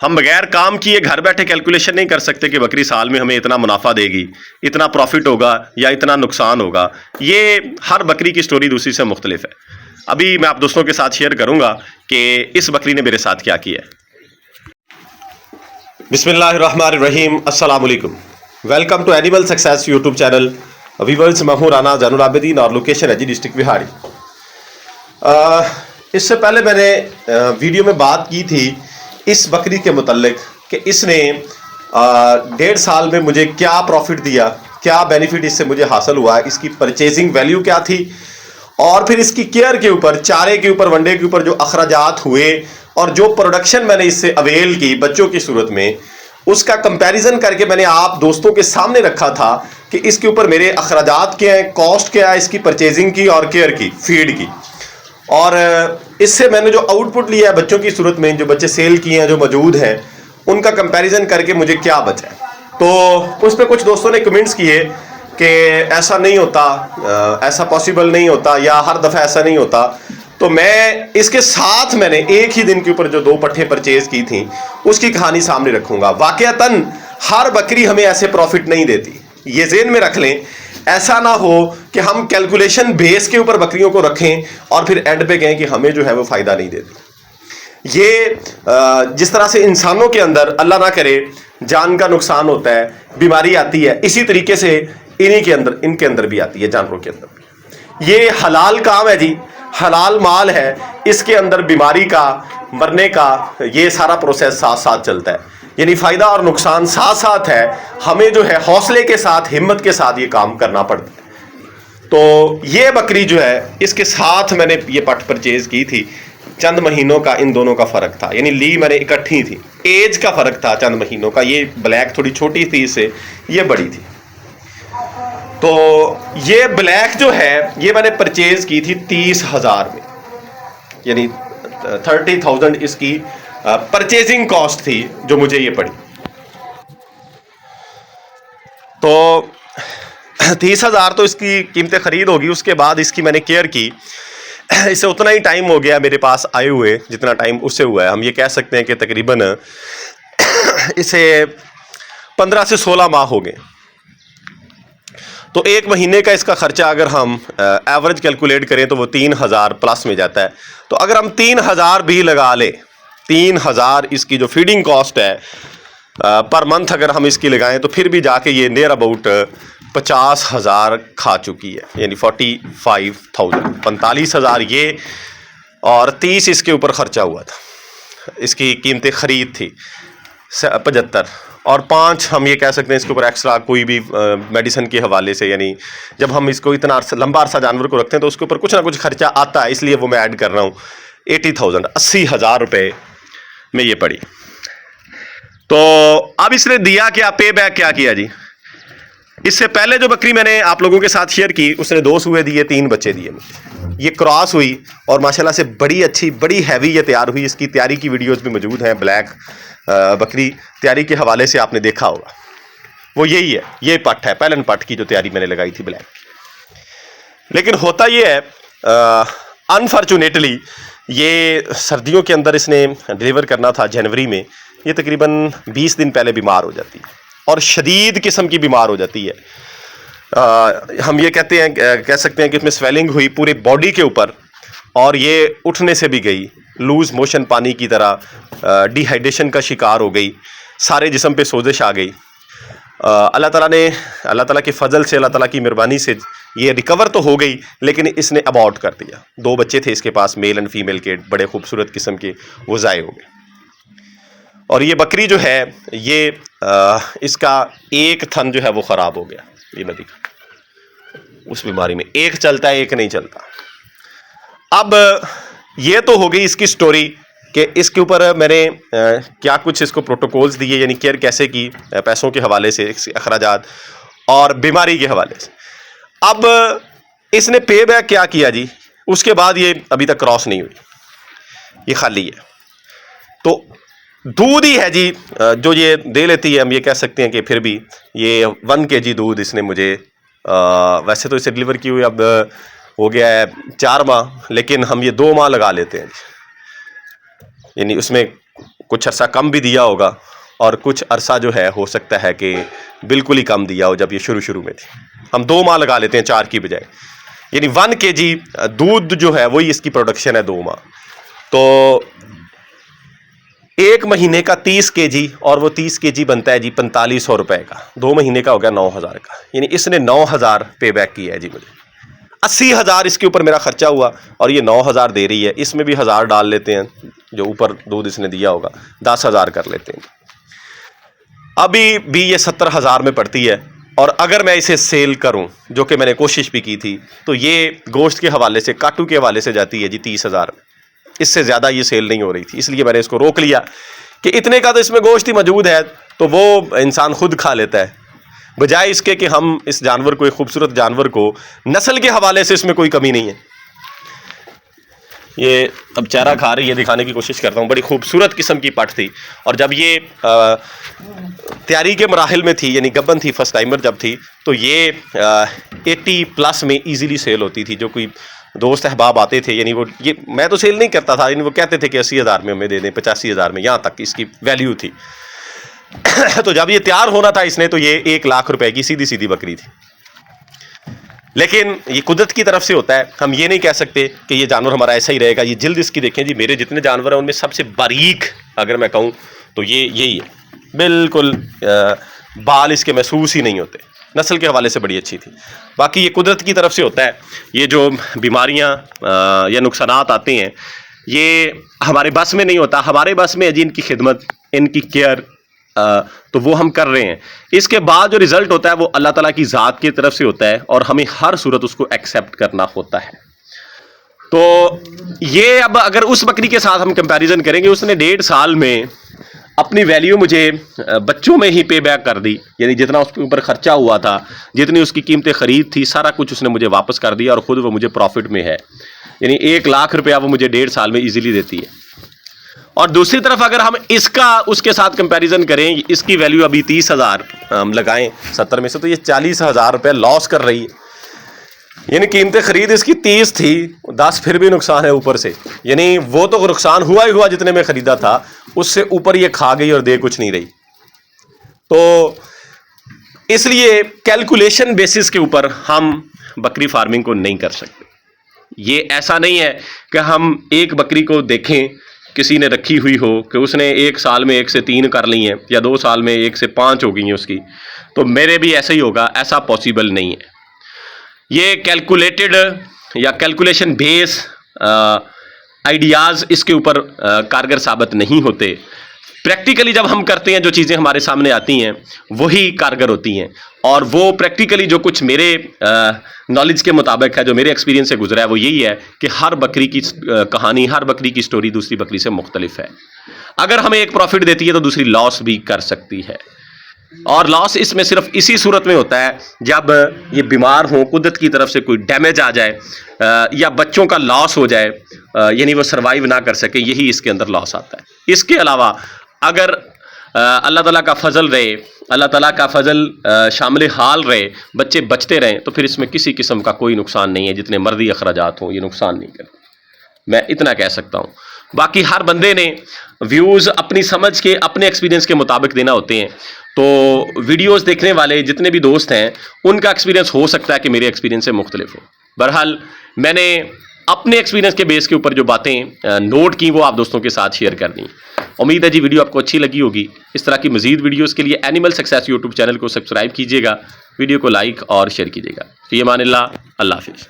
हम बगैर काम किए घर बैठे कैलकुलेशन नहीं कर सकते कि बकरी साल में हमें इतना मुनाफा देगी, इतना प्रॉफिट होगा या इतना नुकसान होगा। ये हर बकरी की स्टोरी दूसरी से मुख्तलिफ है। अभी मैं आप दोस्तों के साथ शेयर करूंगा कि इस बकरी ने मेरे साथ क्या किया है। बिस्मिल्लाहिर्रहमानिर्रहीम, अस्सलाम वालेकुम। Welcome to animal success YouTube channel. Viewers, मैं हूं राना जैनुल आबिदीन और लोकेशन है जी डिस्ट्रिक्ट बिहाड़ी। इससे पहले मैंने वीडियो में बात की थी इस बकरी के मुतल्लिक कि इसने 1.5 साल में मुझे क्या प्रॉफिट दिया, क्या बेनिफिट इससे मुझे हासिल हुआ, इसकी परचेजिंग वैल्यू क्या थी, और फिर इसकी केयर के ऊपर, चारे के ऊपर, वनडे के ऊपर जो अखराजात हुए और जो प्रोडक्शन मैंने इससे अवेल की बच्चों की सूरत में, उसका कंपैरिजन करके मैंने आप दोस्तों के सामने रखा था कि इसके ऊपर मेरे अखराजात क्या हैं, कॉस्ट क्या है इसकी परचेजिंग की और केयर की, फीड की, और इससे मैंने जो आउटपुट लिया है बच्चों की सूरत में, जो बच्चे सेल किए हैं, जो मौजूद हैं, उनका कंपैरिजन करके मुझे क्या बचा है। तो उस पर कुछ दोस्तों ने कमेंट्स किए कि ऐसा नहीं होता, ऐसा पॉसिबल नहीं होता, या हर दफ़ा ऐसा नहीं होता। तो मैं इसके साथ मैंने एक ही दिन के ऊपर जो 2 पट्ठे परचेज की थी उसकी कहानी सामने रखूंगा। वाकयातन हर बकरी हमें ऐसे प्रॉफिट नहीं देती, ये ज़हन में रख लें। ऐसा ना हो कि हम कैलकुलेशन बेस के ऊपर बकरियों को रखें और फिर एंड पे कहें कि हमें जो है वो फ़ायदा नहीं देती। ये जिस तरह से इंसानों के अंदर अल्लाह ना करे जान का नुकसान होता है, बीमारी आती है, इसी तरीके से इनके अंदर भी आती है, जानवरों के अंदर भी। ये हलाल काम है जी, हलाल माल है, इसके अंदर बीमारी का, मरने का, ये सारा प्रोसेस साथ साथ चलता है। यानी फ़ायदा और नुकसान साथ साथ है। हमें जो है हौसले के साथ, हिम्मत के साथ ये काम करना पड़ता है। तो ये बकरी जो है, इसके साथ मैंने ये पट परचेज की थी। चंद महीनों का इन दोनों का फ़र्क था, यानी ली मैंने इकट्ठी थी, एज का फ़र्क था चंद महीनों का। ये ब्लैक थोड़ी छोटी थी इससे, ये बड़ी थी। तो ये ब्लैक जो है ये मैंने परचेज की थी 30,000 में, यानी 30,000 इसकी परचेजिंग कॉस्ट थी जो मुझे ये पड़ी। तो 30,000 तो इसकी कीमत खरीद होगी। उसके बाद इसकी मैंने केयर की। इससे उतना ही टाइम हो गया मेरे पास आए हुए जितना टाइम उससे हुआ है। हम ये कह सकते हैं कि तकरीबन इसे 15 से 16 माह हो गए। तो 1 महीने का इसका खर्चा अगर हम एवरेज कैलकुलेट करें तो वो 3,000 प्लस में जाता है। तो अगर हम 3,000 भी लगा लें, 3,000 इसकी जो फीडिंग कॉस्ट है पर मंथ अगर हम इसकी लगाएं, तो फिर भी जाके ये नियर अबाउट 50,000 खा चुकी है, यानी 45,000, 45,000 ये, और 30 इसके ऊपर ख़र्चा हुआ था। इसकी कीमतें ख़रीद थी 75, और 5 हम ये कह सकते हैं इसके ऊपर एक्स्ट्रा कोई भी मेडिसिन के हवाले से, यानी जब हम इसको इतना लंबा अरसा जानवर को रखते हैं तो उसके ऊपर कुछ ना कुछ खर्चा आता है, इसलिए वो मैं ऐड कर रहा हूँ। 80,000, 80,000 रुपये में ये पड़ी। तो अब इसने दिया क्या, पे बैक क्या किया जी। इससे पहले जो बकरी मैंने आप लोगों के साथ शेयर की, उसने 2 सूए दिए, 3 बच्चे दिए मुझे। ये क्रॉस हुई और माशाल्लाह से बड़ी अच्छी, बड़ी हैवी ये तैयार हुई। इसकी तैयारी की वीडियोस भी मौजूद हैं। ब्लैक बकरी तैयारी के हवाले से आपने देखा होगा, वो यही है, ये पट है, पहलन पट की जो तैयारी मैंने लगाई थी ब्लैक। लेकिन होता ये है अनफॉर्चुनेटली, ये सर्दियों के अंदर इसने डिलीवर करना था जनवरी में। ये तकरीबन 20 दिन पहले बीमार हो जाती है, और शदीद किस्म की बीमार हो जाती है। हम ये कहते हैं, कह सकते हैं कि इसमें स्वेलिंग हुई पूरे बॉडी के ऊपर, और ये उठने से भी गई, लूज़ मोशन पानी की तरह, डिहाइड्रेशन का शिकार हो गई, सारे जिस्म पे सोजिश आ गई। अल्लाह ताला के फ़ज़ल से, अल्लाह ताला की मेहरबानी से ये रिकवर तो हो गई, लेकिन इसने अबॉर्ट कर दिया। 2 बच्चे थे इसके पास, मेल एंड फीमेल के, बड़े खूबसूरत किस्म के, वो ज़ाये हो गए। और ये बकरी जो है ये इसका एक थन जो है वो ख़राब हो गया। ये मैं दिखा, उस बीमारी में एक चलता है, एक नहीं चलता। अब ये तो हो गई इसकी स्टोरी कि इसके ऊपर मैंने क्या कुछ इसको प्रोटोकॉल्स दिए, यानी केयर कैसे की, पैसों के हवाले से, अखराजात और बीमारी के हवाले से। अब इसने पे बैक क्या किया जी। उसके बाद ये अभी तक क्रॉस नहीं हुई, ये खाली है। तो दूध ही है जी जो ये दे लेती है। हम ये कह सकते हैं कि फिर भी ये 1 kg दूध इसने मुझे, वैसे तो इसे डिलीवर की हुई अब हो गया है 4 माह, लेकिन हम ये 2 माह लगा लेते हैं, यानी उसमें कुछ अरसा कम भी दिया होगा और कुछ अरसा जो है हो सकता है कि बिल्कुल ही कम दिया हो जब ये शुरू में थी। हम 2 माह लगा लेते हैं 4 की बजाय, यानी 1 kg दूध जो है वही इसकी प्रोडक्शन है 2 माह। तो 1 महीने का 30 kg और वो 30 kg बनता है जी 4500 रुपए का, 2 महीने का हो गया 9000 का, यानी इसने 9000 पे बैक किया है जी मुझे। 80,000 इसके ऊपर मेरा खर्चा हुआ और ये 9000 दे रही है। इसमें भी 1000 डाल लेते हैं जो ऊपर दूध इसने दिया होगा, 10,000 कर लेते हैं। अभी भी ये 70,000 में पड़ती है और अगर मैं इसे सेल करूं, जो कि मैंने कोशिश भी की थी, तो ये गोश्त के हवाले से, काटू के हवाले से जाती है जी 30,000 में। इससे ज़्यादा ये सेल नहीं हो रही थी, इसलिए मैंने इसको रोक लिया कि इतने का तो इसमें गोश्त ही मौजूद है तो वो इंसान खुद खा लेता है, बजाय इसके कि हम इस जानवर को, एक खूबसूरत जानवर को, नस्ल के हवाले से इसमें कोई कमी नहीं है। ये अब चारा खा रही है, दिखाने की कोशिश करता हूँ। बड़ी खूबसूरत किस्म की पट थी और जब ये तैयारी के मराहिल में थी, यानी गब्बन थी, फर्स्ट टाइमर जब थी, तो ये 80+ में ईजीली सेल होती थी। जो कोई दोस्त अहबाब आते थे, यानी वो, ये मैं तो सेल नहीं करता था, यानी वो कहते थे कि 80,000 में हमें दे दें, 85,000 में, यहाँ तक इसकी वैल्यू थी। तो जब ये तैयार होना था इसने, तो ये 1 लाख रुपए की सीधी सीधी बकरी थी। लेकिन ये कुदरत की तरफ से होता है, हम ये नहीं कह सकते कि ये जानवर हमारा ऐसा ही रहेगा। ये जिल्द इसकी देखें जी, मेरे जितने जानवर हैं उनमें सबसे बारीक अगर मैं कहूँ तो ये यही है, बिल्कुल बाल इसके महसूस ही नहीं होते। नस्ल के हवाले से बड़ी अच्छी थी। बाकी ये कुदरत की तरफ से होता है। ये जो बीमारियाँ या नुकसानात आते हैं, ये हमारे बस में नहीं होता। हमारे बस में है जी इनकी खिदमत, इनकी केयर, तो वो हम कर रहे हैं। इसके बाद जो रिजल्ट होता है वो अल्लाह ताला की ज़ात की तरफ से होता है और हमें हर सूरत उसको एक्सेप्ट करना होता है। तो ये अब अगर उस बकरी के साथ हम कंपैरिजन करेंगे, उसने 1.5 साल में अपनी वैल्यू मुझे बच्चों में ही पे बैक कर दी, यानी जितना उसके ऊपर खर्चा हुआ था, जितनी उसकी कीमतें खरीद थी, सारा कुछ उसने मुझे वापस कर दिया और ख़ुद वो मुझे प्रॉफिट में है। यानी 1 लाख रुपया वो मुझे 1.5 साल में ईजिली देती है। और दूसरी तरफ अगर हम इसका उसके साथ कंपैरिजन करें, इसकी वैल्यू अभी 30,000 हम लगाएं 70 में से, तो ये 40,000 रुपये लॉस कर रही है। यानी कीमतें खरीद इसकी 30 थी, 10 फिर भी नुकसान है ऊपर से। यानी वो तो नुकसान हुआ ही हुआ जितने में खरीदा था, उससे ऊपर ये खा गई और दे कुछ नहीं रही। तो इसलिए कैलकुलेशन बेसिस के ऊपर हम बकरी फार्मिंग को नहीं कर सकते। ये ऐसा नहीं है कि हम एक बकरी को देखें, किसी ने रखी हुई हो कि उसने 1 साल में 1 से 3 कर ली हैं या 2 साल में 1 से 5 हो गई हैं उसकी, तो मेरे भी ऐसा ही होगा, ऐसा पॉसिबल नहीं है। ये कैलकुलेटेड या कैलकुलेशन बेस आइडियाज़ इसके ऊपर कारगर साबित नहीं होते। प्रैक्टिकली जब हम करते हैं, जो चीज़ें हमारे सामने आती हैं वही कारगर होती हैं। और वो प्रैक्टिकली जो कुछ मेरे नॉलेज के मुताबिक है, जो मेरे एक्सपीरियंस से गुजरा है, वो यही है कि हर बकरी की कहानी, हर बकरी की स्टोरी दूसरी बकरी से मुख्तलिफ है। अगर हमें एक प्रॉफिट देती है तो दूसरी लॉस भी कर सकती है। और लॉस इसमें सिर्फ इसी सूरत में होता है जब ये बीमार हो, कुदरत की तरफ से कोई डैमेज आ जाए या बच्चों का लॉस हो जाए, यानी वो सर्वाइव ना कर सके, यही इसके अंदर लॉस आता है। इसके अलावा अगर अल्लाह ताला का फजल रहे, अल्लाह ताला का फजल शामिल हाल रहे, बच्चे बचते रहें, तो फिर इसमें किसी किस्म का कोई नुकसान नहीं है। जितने मर्दी अखराजात हों, ये नुकसान नहीं करते, मैं इतना कह सकता हूँ। बाकी हर बंदे ने व्यूज़ अपनी समझ के, अपने एक्सपीरियंस के मुताबिक देना होते हैं। तो वीडियोस देखने वाले जितने भी दोस्त हैं, उनका एक्सपीरियंस हो सकता है कि मेरे एक्सपीरियंस से मुख्तलिफ हो। बहरहाल मैंने अपने एक्सपीरियंस के बेस के ऊपर जो बातें नोट की, वो आप दोस्तों के साथ शेयर कर दी। उम्मीद है जी वीडियो आपको अच्छी लगी होगी। इस तरह की मजीद वीडियोस के लिए एनिमल सक्सेस यूट्यूब चैनल को सब्सक्राइब कीजिएगा, वीडियो को लाइक और शेयर कीजिएगा। फ़ी अमानिल्लाह, अल्लाह हाफ़िज़।